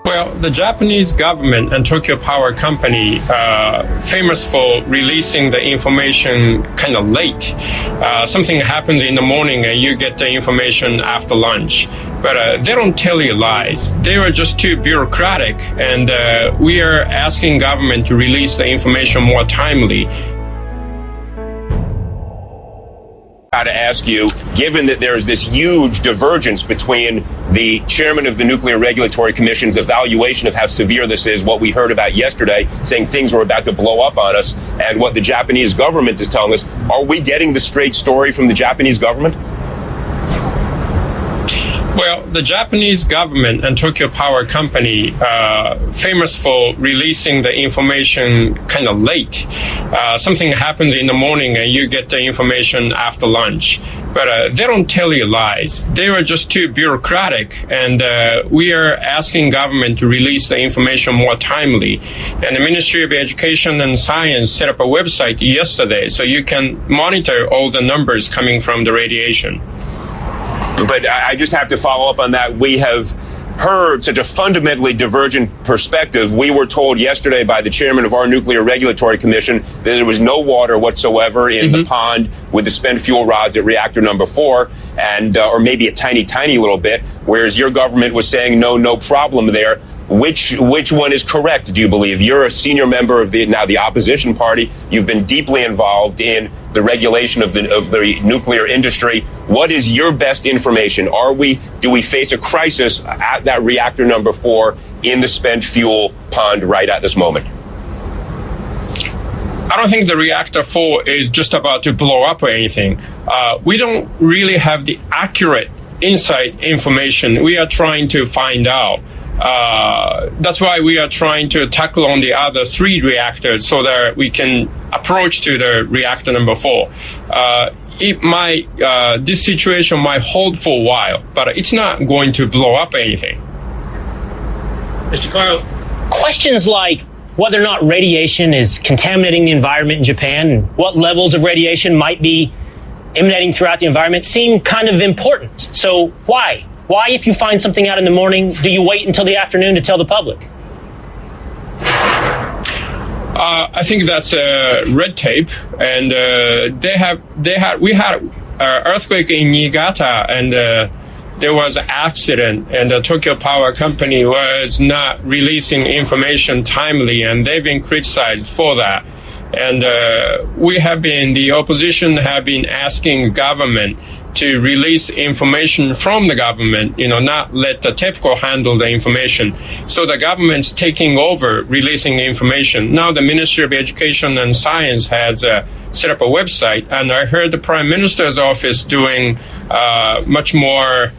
Well, the Japanese government and Tokyo Power Company, famous for releasing the information kind of late. Something happens in the morning and you get the information after lunch. But they don't tell you lies. They are just too bureaucratic, and we are asking government to release the information more timely. To ask you, given that there is this huge divergence between the chairman of the Nuclear Regulatory Commission's evaluation of how severe this is, what we heard about yesterday, saying things were about to blow up on us, and what the Japanese government is telling us, are we getting the straight story from the Japanese government? Well, the Japanese government and Tokyo Power Company, famous for releasing the information kind of late. Something happens in the morning and you get the information after lunch. But they don't tell you lies. They are just too bureaucratic, and we are asking government to release the information more timely. And the Ministry of Education and Science set up a website yesterday so you can monitor all the numbers coming from the radiation. But I just have to follow up on that. We have heard such a fundamentally divergent perspective. We were told yesterday by the chairman of our Nuclear Regulatory Commission that there was no water whatsoever in the pond with the spent fuel rods at reactor number 4, and or maybe a tiny little bit, whereas your government was saying no problem there. Which one is correct, do you believe? You're a senior member of the opposition party. You've been deeply involved in the regulation of the nuclear industry. What is your best information? Do we face a crisis at that reactor number 4 in the spent fuel pond right at this moment? I don't think the reactor 4 is just about to blow up or anything. We don't really have the accurate inside information. We are trying to find out. That's why we are trying to tackle on the other 3 reactors so that we can approach to the reactor number 4. This situation might hold for a while, but it's not going to blow up anything. Mr. Carl, questions like whether or not radiation is contaminating the environment in Japan and what levels of radiation might be emanating throughout the environment seem kind of important. So why? Why, if you find something out in the morning, do you wait until the afternoon to tell the public? I think that's red tape, and we had an earthquake in Niigata, and there was an accident, and the Tokyo Power Company was not releasing information timely, and they've been criticized for that. And the opposition have been asking government to release information from the government, not let the TEPCO handle the information. So the government's taking over releasing information. Now the Ministry of Education and Science has set up a website, and I heard the Prime Minister's office doing much more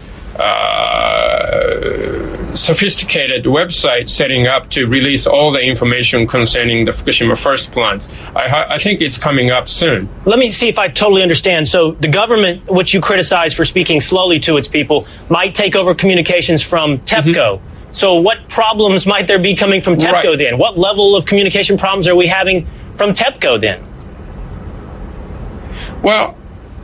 sophisticated website setting up to release all the information concerning the Fukushima first plants. I think it's coming up soon. Let me see if I totally understand. So the government, which you criticize for speaking slowly to its people, might take over communications from TEPCO. So what problems might there be coming from TEPCO then? What level of communication problems are we having from TEPCO then? Well,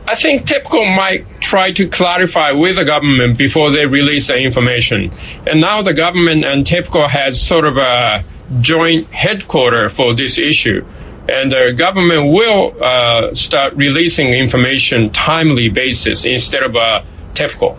I think TEPCO might try to clarify with the government before they release the information. And now the government and TEPCO has sort of a joint headquarters for this issue. And the government will start releasing information timely basis instead of TEPCO.